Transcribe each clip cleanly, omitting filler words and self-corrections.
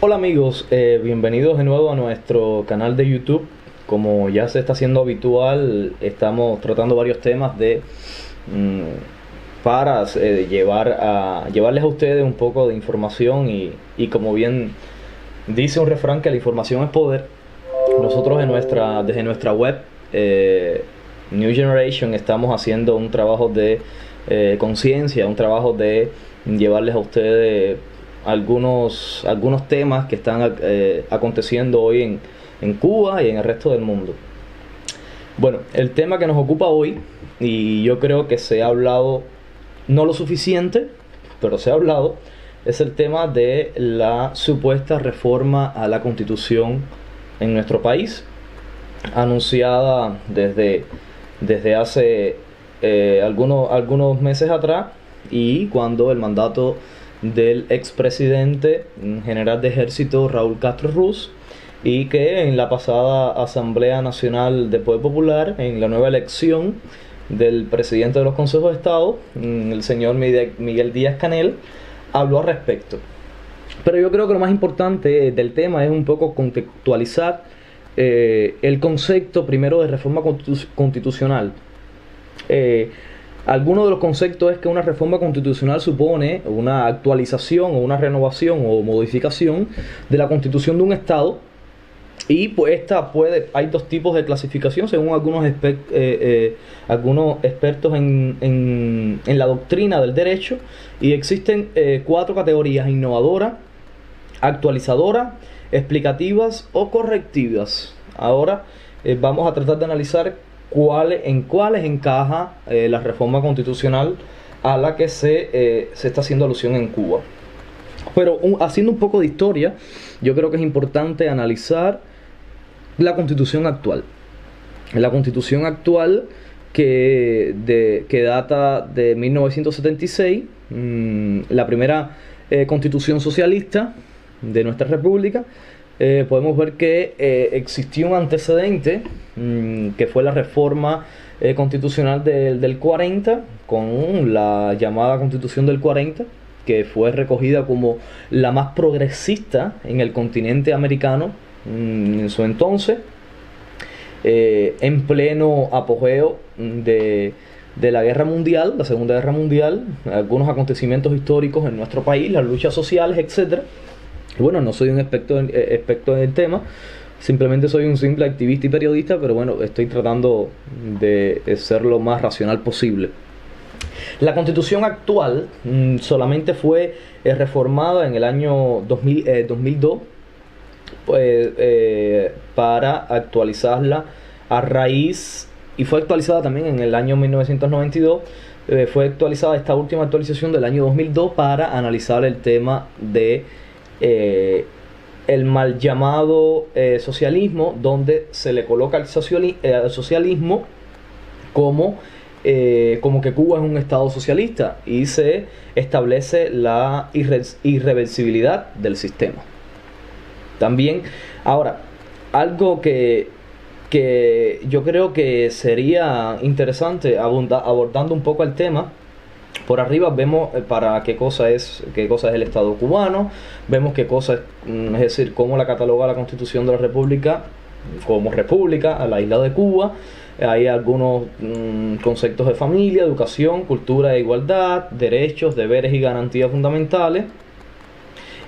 Hola amigos, bienvenidos de nuevo a nuestro canal de YouTube. Como ya se está haciendo habitual, estamos tratando varios temas para llevarles a ustedes un poco de información y como bien dice un refrán que la información es poder. Nosotros desde nuestra web New Generation estamos haciendo un trabajo de conciencia, un trabajo de llevarles a ustedes algunos temas que están aconteciendo hoy en Cuba y en el resto del mundo. Bueno, el tema que nos ocupa hoy, y yo creo que se ha hablado, no lo suficiente, pero se ha hablado, es el tema de la supuesta reforma a la Constitución en nuestro país, anunciada desde hace algunos meses atrás, y cuando el mandato del expresidente general de ejército Raúl Castro Ruz, y que en la pasada Asamblea Nacional del Poder Popular, en la nueva elección del presidente de los consejos de Estado, el señor Miguel Díaz-Canel, habló al respecto. Pero yo creo que lo más importante del tema es un poco contextualizar el concepto primero de reforma constitucional. Alguno de los conceptos es que una reforma constitucional supone una actualización o una renovación o modificación de la constitución de un estado, y pues hay dos tipos de clasificación según algunos expertos en la doctrina del derecho, y existen cuatro categorías: innovadora, actualizadora, explicativas o correctivas. Ahora vamos a tratar de analizar en cuáles encaja la reforma constitucional a la que se está haciendo alusión en Cuba. Pero haciendo un poco de historia, yo creo que es importante analizar la Constitución actual. La Constitución actual que data de 1976, la primera Constitución socialista de nuestra república. Podemos ver que existió un antecedente, que fue la reforma constitucional del 40, con la llamada Constitución del 40, que fue recogida como la más progresista en el continente americano en su entonces, en pleno apogeo de la guerra mundial, la Segunda Guerra Mundial, algunos acontecimientos históricos en nuestro país, las luchas sociales, etcétera. Bueno, no soy un experto en el tema, simplemente soy un simple activista y periodista, pero bueno, estoy tratando de ser lo más racional posible. La Constitución actual solamente fue reformada en el año 2002 para actualizarla a raíz, y fue actualizada también en el año 1992. Fue actualizada esta última actualización del año 2002 para analizar el tema de el mal llamado socialismo, donde se le coloca al socialismo como que Cuba es un estado socialista, y se establece la irreversibilidad del sistema. También, ahora, algo que yo creo que sería interesante abordando un poco el tema. Por arriba vemos para qué cosa es el Estado cubano, vemos qué cosa es decir, cómo la cataloga la Constitución de la República como república a la isla de Cuba. Hay algunos conceptos de familia, educación, cultura e igualdad, derechos, deberes y garantías fundamentales.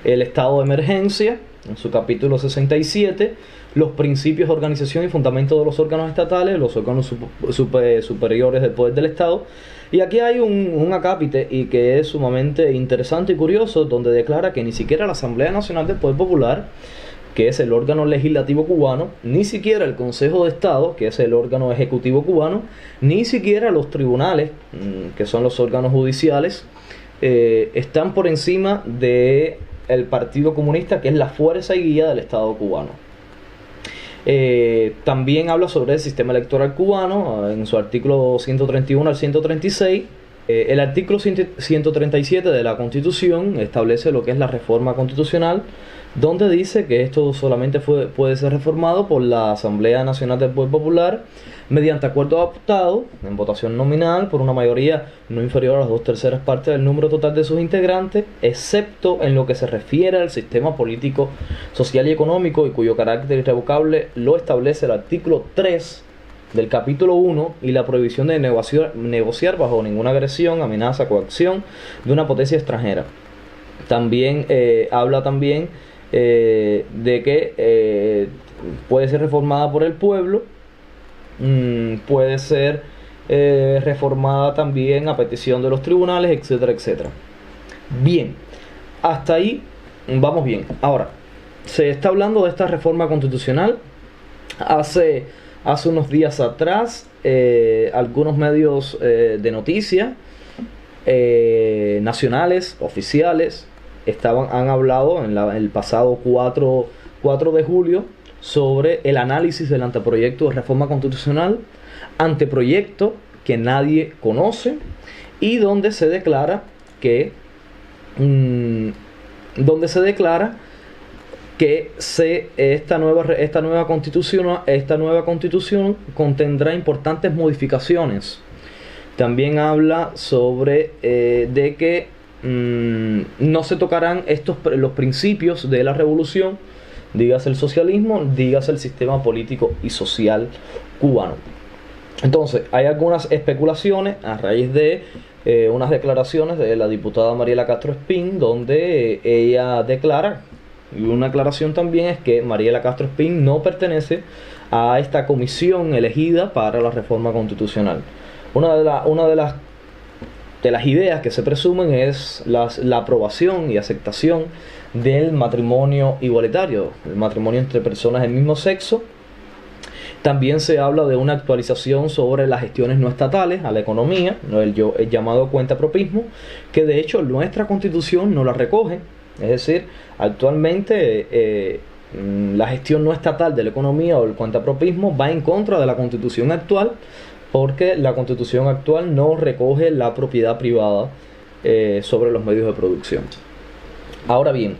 El estado de emergencia, en su capítulo 67, los principios de organización y fundamento de los órganos estatales, los órganos superiores del poder del Estado. Y aquí hay un acápite, y que es sumamente interesante y curioso, donde declara que ni siquiera la Asamblea Nacional del Poder Popular, que es el órgano legislativo cubano, ni siquiera el Consejo de Estado, que es el órgano ejecutivo cubano, ni siquiera los tribunales, que son los órganos judiciales, están por encima del Partido Comunista, que es la fuerza y guía del Estado cubano. También habla sobre el sistema electoral cubano en su artículo 131 al 136, El artículo 137 de la Constitución establece lo que es la reforma constitucional, donde dice que esto solamente puede ser reformado por la Asamblea Nacional del Poder Popular mediante acuerdo adoptado en votación nominal por una mayoría no inferior a las 2/3 partes del número total de sus integrantes, excepto en lo que se refiere al sistema político, social y económico, y cuyo carácter irrevocable lo establece el artículo 3 del capítulo 1 y la prohibición de negociar bajo ninguna agresión, amenaza, coacción de una potencia extranjera. También habla también de que puede ser reformada por el pueblo, puede ser reformada también a petición de los tribunales, etcétera, etcétera. Bien, hasta ahí vamos bien. Ahora, se está hablando de esta reforma constitucional. Hace unos días atrás, algunos medios de noticias nacionales, oficiales, han hablado el pasado 4 de julio sobre el análisis del anteproyecto de reforma constitucional, anteproyecto que nadie conoce, y donde se declara que esta nueva constitución contendrá importantes modificaciones. También habla sobre de que no se tocarán los principios de la revolución, dígase el socialismo, dígase el sistema político y social cubano. Entonces, hay algunas especulaciones a raíz de unas declaraciones de la diputada Mariela Castro Espín, donde ella declara, y una aclaración también es que Mariela Castro Espín no pertenece a esta comisión elegida para la reforma constitucional. Una de las ideas que se presumen es la aprobación y aceptación del matrimonio igualitario, el matrimonio entre personas del mismo sexo. También se habla de una actualización sobre las gestiones no estatales a la economía, el llamado cuentapropismo, que de hecho nuestra Constitución no la recoge. Es decir, actualmente la gestión no estatal de la economía o el cuentapropismo va en contra de la Constitución actual, porque la Constitución actual no recoge la propiedad privada sobre los medios de producción. Ahora bien,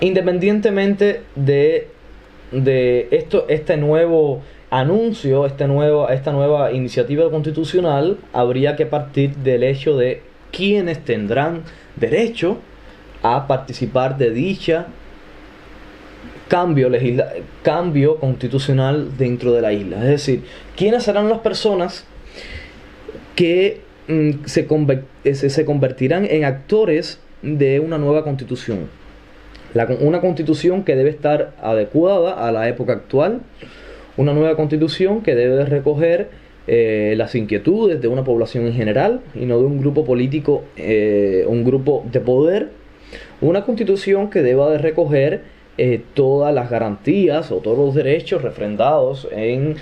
independientemente de este nuevo anuncio, esta nueva iniciativa constitucional, habría que partir del hecho de quiénes tendrán derecho a participar de dicha cambio constitucional dentro de la isla. Es decir, quiénes serán las personas que se convertirán en actores de una nueva constitución. Una constitución que debe estar adecuada a la época actual, una nueva constitución que debe recoger las inquietudes de una población en general y no de un grupo político, un grupo de poder. Una constitución que deba de recoger todas las garantías o todos los derechos refrendados en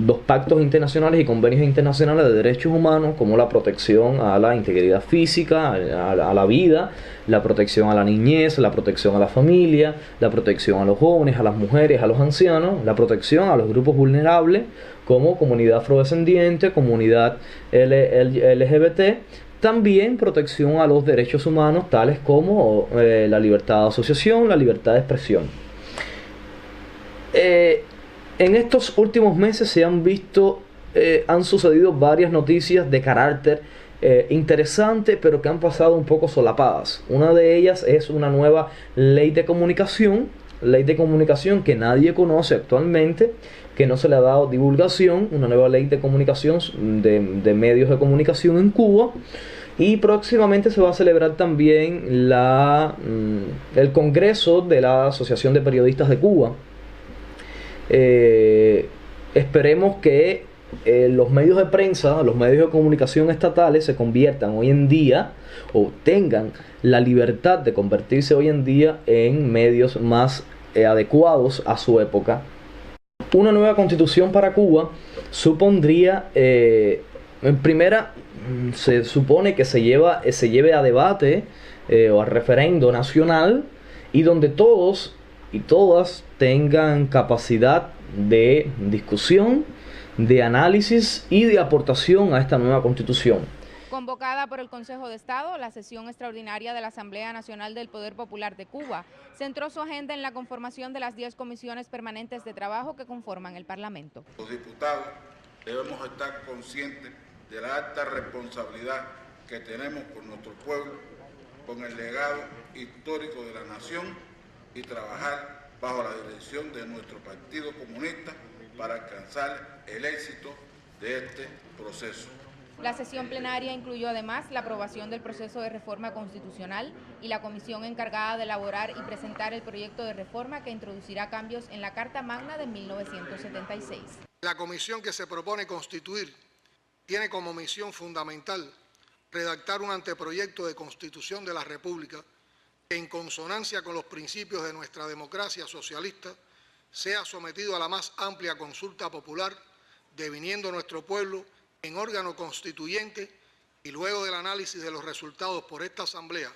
los pactos internacionales y convenios internacionales de derechos humanos, como la protección a la integridad física, a la vida, la protección a la niñez, la protección a la familia, la protección a los jóvenes, a las mujeres, a los ancianos, la protección a los grupos vulnerables como comunidad afrodescendiente, comunidad LGBT. También protección a los derechos humanos, tales como la libertad de asociación, la libertad de expresión. En estos últimos meses han sucedido varias noticias de carácter interesante, pero que han pasado un poco solapadas. Una de ellas es una nueva ley de comunicación que nadie conoce actualmente, que no se le ha dado divulgación, una nueva ley de comunicación de medios de comunicación en Cuba. Y próximamente se va a celebrar también el Congreso de la Asociación de Periodistas de Cuba. Esperemos que los medios de prensa, los medios de comunicación estatales se conviertan hoy en día, o tengan la libertad de convertirse hoy en día en medios más adecuados a su época. Una nueva constitución para Cuba supondría, en primera, se supone que se lleve a debate o a referendo nacional, y donde todos y todas tengan capacidad de discusión, de análisis y de aportación a esta nueva Constitución. Convocada por el Consejo de Estado, la sesión extraordinaria de la Asamblea Nacional del Poder Popular de Cuba centró su agenda en la conformación de las 10 comisiones permanentes de trabajo que conforman el Parlamento. Los diputados debemos estar conscientes de la alta responsabilidad que tenemos con nuestro pueblo, con el legado histórico de la nación y trabajar bajo la dirección de nuestro Partido Comunista para alcanzar el éxito de este proceso. La sesión plenaria incluyó además la aprobación del proceso de reforma constitucional y la comisión encargada de elaborar y presentar el proyecto de reforma que introducirá cambios en la Carta Magna de 1976. La comisión que se propone constituir tiene como misión fundamental redactar un anteproyecto de Constitución de la República que, en consonancia con los principios de nuestra democracia socialista, sea sometido a la más amplia consulta popular, deviniendo nuestro pueblo en órgano constituyente y, luego del análisis de los resultados por esta Asamblea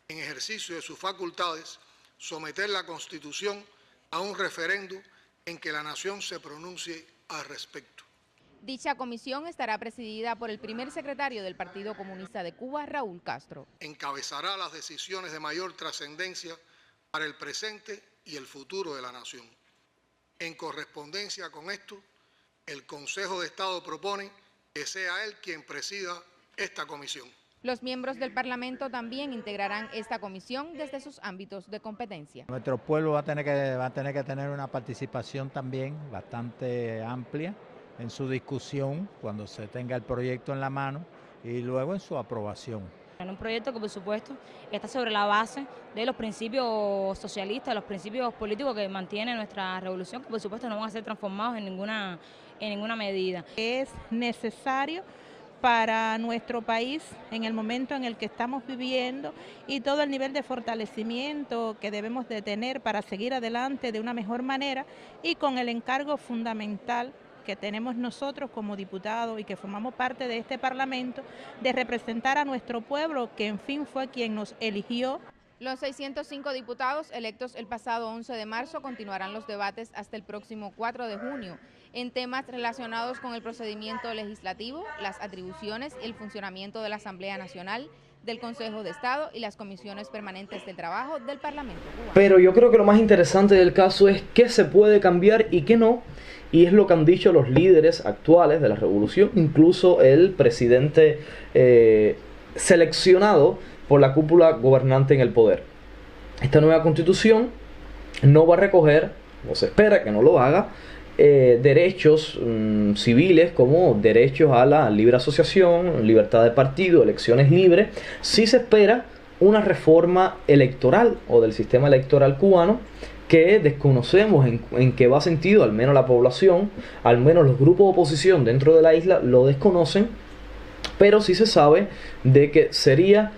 en ejercicio de sus facultades, someter la Constitución a un referéndum en que la nación se pronuncie al respecto. Dicha comisión estará presidida por el primer secretario del Partido Comunista de Cuba, Raúl Castro. Encabezará las decisiones de mayor trascendencia para el presente y el futuro de la nación. En correspondencia con esto, el Consejo de Estado propone que sea él quien presida esta comisión. Los miembros del Parlamento también integrarán esta comisión desde sus ámbitos de competencia. Nuestro pueblo va a tener que tener una participación también bastante amplia en su discusión cuando se tenga el proyecto en la mano y luego en su aprobación. En un proyecto que, por supuesto, está sobre la base de los principios socialistas, los principios políticos que mantiene nuestra revolución, que por supuesto no van a ser transformados en ninguna medida. Es necesario para nuestro país en el momento en el que estamos viviendo y todo el nivel de fortalecimiento que debemos de tener para seguir adelante de una mejor manera y con el encargo fundamental que tenemos nosotros como diputados y que formamos parte de este Parlamento, de representar a nuestro pueblo, que en fin fue quien nos eligió. Los 605 diputados electos el pasado 11 de marzo continuarán los debates hasta el próximo 4 de junio en temas relacionados con el procedimiento legislativo, las atribuciones y el funcionamiento de la Asamblea Nacional, del Consejo de Estado y las comisiones permanentes del trabajo del Parlamento cubano. Pero yo creo que lo más interesante del caso es qué se puede cambiar y qué no, y es lo que han dicho los líderes actuales de la revolución, incluso el presidente seleccionado por la cúpula gobernante en el poder. Esta nueva constitución no va a recoger, o se espera que no lo haga, derechos civiles como derechos a la libre asociación, libertad de partido, elecciones libres. Sí se espera una reforma electoral o del sistema electoral cubano que desconocemos en qué va sentido, al menos la población, al menos los grupos de oposición dentro de la isla lo desconocen, pero sí se sabe de que sería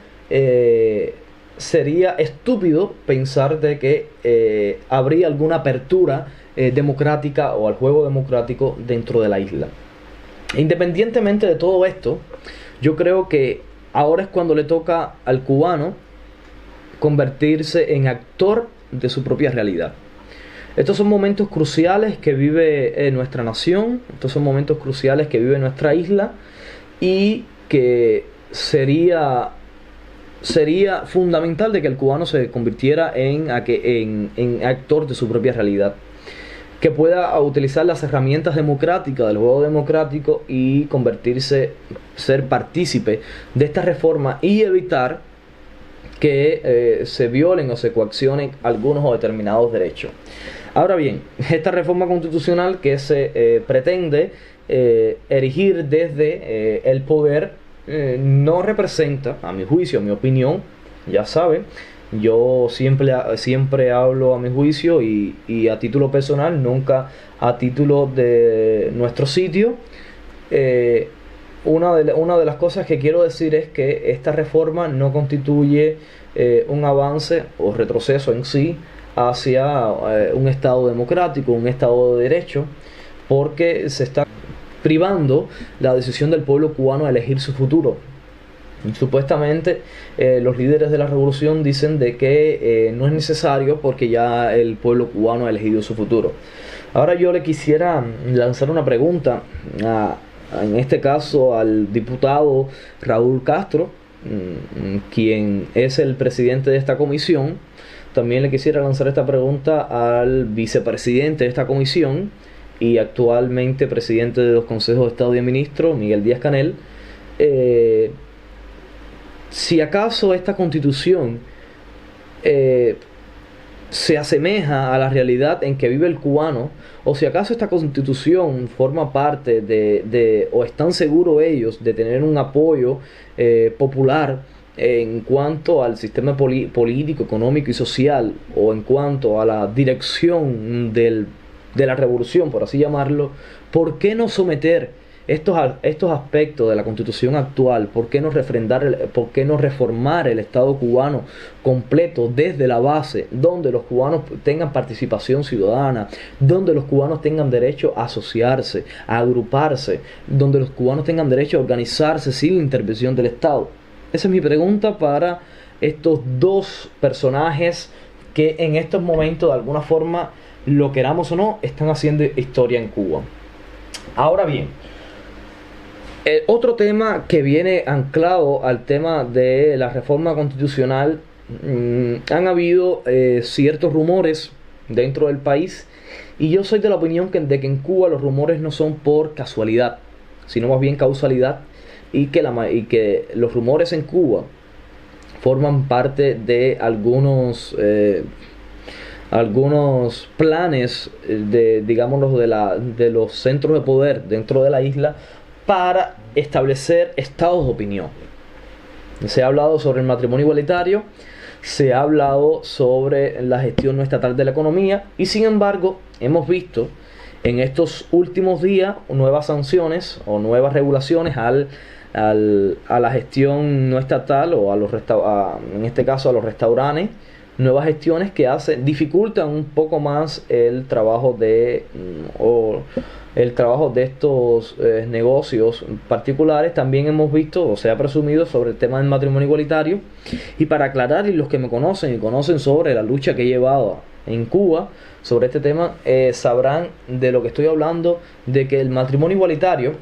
estúpido pensar de que habría alguna apertura democrática o al juego democrático dentro de la isla. Independientemente de todo esto, yo creo que ahora es cuando le toca al cubano convertirse en actor de su propia realidad. Estos son momentos cruciales que vive nuestra nación, estos son momentos cruciales que vive nuestra isla, y que sería fundamental de que el cubano se convirtiera en actor de su propia realidad, que pueda utilizar las herramientas democráticas del juego democrático y ser partícipe de esta reforma y evitar que se violen o se coaccionen algunos o determinados derechos. Ahora bien, esta reforma constitucional que se pretende erigir desde el poder no representa, a mi juicio, a mi opinión, ya saben, yo siempre hablo a mi juicio y a título personal, nunca a título de nuestro sitio. Una de las cosas que quiero decir es que esta reforma no constituye un avance o retroceso en sí hacia un Estado democrático, un Estado de derecho, porque se está privando la decisión del pueblo cubano a elegir su futuro. Supuestamente los líderes de la revolución dicen de que no es necesario porque ya el pueblo cubano ha elegido su futuro. Ahora yo le quisiera lanzar una pregunta, en este caso al diputado Raúl Castro, quien es el presidente de esta comisión. También le quisiera lanzar esta pregunta al vicepresidente de esta comisión y actualmente presidente de los consejos de Estado y de Ministros, Miguel Díaz-Canel. Si acaso esta constitución se asemeja a la realidad en que vive el cubano, o si acaso esta constitución forma parte o están seguros ellos de tener un apoyo popular en cuanto al sistema político, económico y social, o en cuanto a la dirección de la revolución, por así llamarlo. ¿Por qué no someter estos aspectos de la constitución actual? ¿Por qué no reformar el Estado cubano completo desde la base, donde los cubanos tengan participación ciudadana, donde los cubanos tengan derecho a asociarse, a agruparse, donde los cubanos tengan derecho a organizarse sin intervención del Estado? Esa es mi pregunta para estos dos personajes que en estos momentos, de alguna forma, lo queramos o no, están haciendo historia en Cuba. Ahora bien, otro tema que viene anclado al tema de la reforma constitucional, han habido ciertos rumores dentro del país, y yo soy de la opinión de que en Cuba los rumores no son por casualidad, sino más bien causalidad, y que los rumores en Cuba forman parte de algunos planes de los centros de poder dentro de la isla para establecer estados de opinión. Se ha hablado sobre el matrimonio igualitario, se ha hablado sobre la gestión no estatal de la economía, y sin embargo hemos visto en estos últimos días nuevas sanciones o nuevas regulaciones a la gestión no estatal, o en este caso a los restaurantes, nuevas gestiones que dificultan un poco más el trabajo de estos negocios particulares. También hemos visto, o se ha presumido, sobre el tema del matrimonio igualitario. Y para aclarar, y los que me conocen y conocen sobre la lucha que he llevado en Cuba sobre este tema, sabrán de lo que estoy hablando, de que el matrimonio igualitario,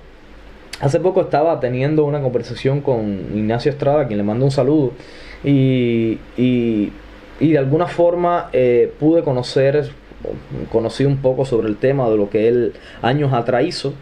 hace poco estaba teniendo una conversación con Ignacio Estrada, a quien le mando un saludo, y de alguna forma conocí un poco sobre el tema de lo que él años atrás hizo.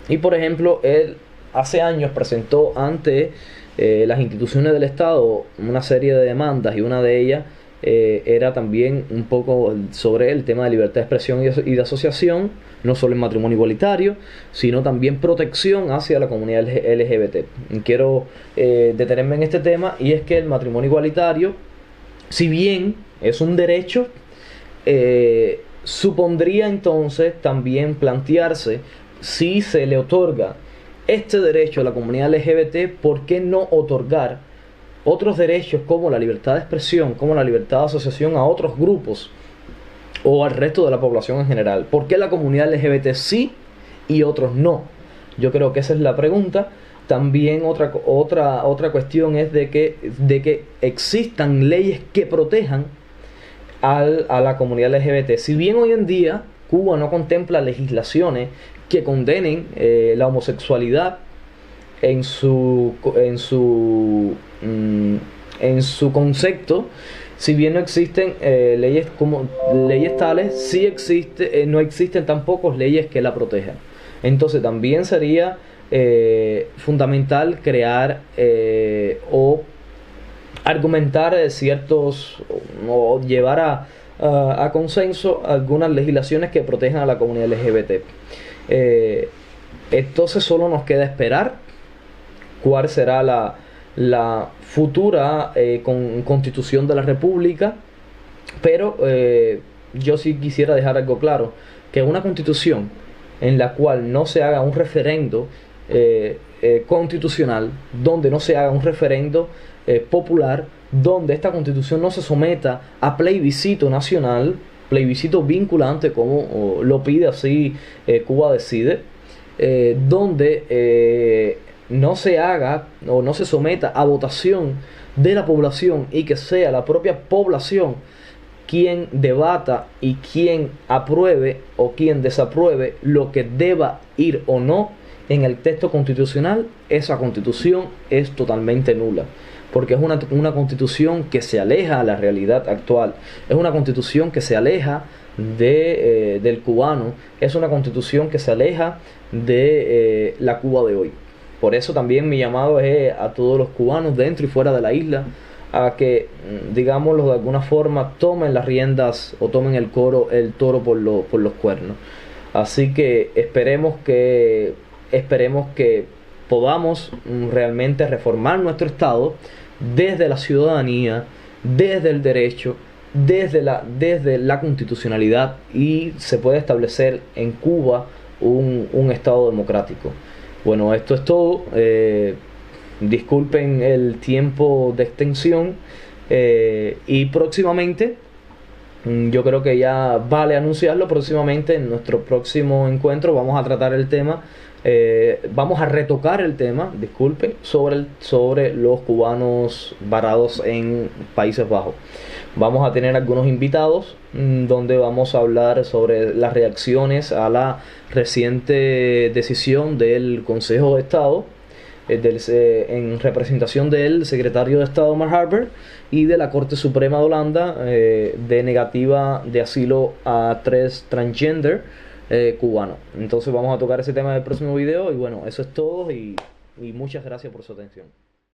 Y por ejemplo, él hace años presentó ante las instituciones del Estado una serie de demandas, y una de ellas era también un poco sobre el tema de libertad de expresión y de asociación, no solo en matrimonio igualitario, sino también protección hacia la comunidad LGBT. Quiero detenerme en este tema, y es que el matrimonio igualitario, si bien es un derecho, supondría entonces también plantearse, si se le otorga este derecho a la comunidad LGBT, ¿por qué no otorgar otros derechos como la libertad de expresión, como la libertad de asociación a otros grupos o al resto de la población en general? ¿Por qué la comunidad LGBT sí y otros no? Yo creo que esa es la pregunta. También otra cuestión es de que existan leyes que protejan a la comunidad LGBT. Si bien hoy en día Cuba no contempla legislaciones que condenen la homosexualidad en su concepto, si bien no existen leyes tales, no existen tampoco leyes que la protejan. Entonces también sería fundamental crear o argumentar o llevar a consenso algunas legislaciones que protejan a la comunidad LGBT. Entonces solo nos queda esperar cuál será la futura constitución de la República, pero yo sí quisiera dejar algo claro, que una constitución en la cual no se haga un referendo constitucional, donde no se haga un referendo popular, donde esta constitución no se someta a plebiscito nacional, plebiscito vinculante como lo pide así Cuba Decide, donde no se haga o no se someta a votación de la población, y que sea la propia población quien debata y quien apruebe o quien desapruebe lo que deba ir o no en el texto constitucional, esa constitución es totalmente nula. Porque es una constitución que se aleja a la realidad actual, es una constitución que se aleja del cubano, es una constitución que se aleja de la Cuba de hoy. Por eso también mi llamado es a todos los cubanos dentro y fuera de la isla, a que, digámoslo de alguna forma, tomen las riendas o tomen el toro por los cuernos. Así que esperemos que podamos realmente reformar nuestro Estado desde la ciudadanía, desde el derecho, desde la constitucionalidad, y se puede establecer en Cuba un Estado democrático. Bueno, esto es todo. Disculpen el tiempo de extensión, y próximamente, yo creo que ya vale anunciarlo, próximamente en nuestro próximo encuentro vamos a tratar el tema, vamos a retocar el tema, disculpen, sobre los cubanos varados en Países Bajos. Vamos a tener algunos invitados donde vamos a hablar sobre las reacciones a la reciente decisión del Consejo de Estado, en representación del secretario de Estado Mark Harper y de la Corte Suprema de Holanda, de negativa de asilo a 3 transgender cubanos. Entonces vamos a tocar ese tema en el próximo video, y bueno, eso es todo, y muchas gracias por su atención.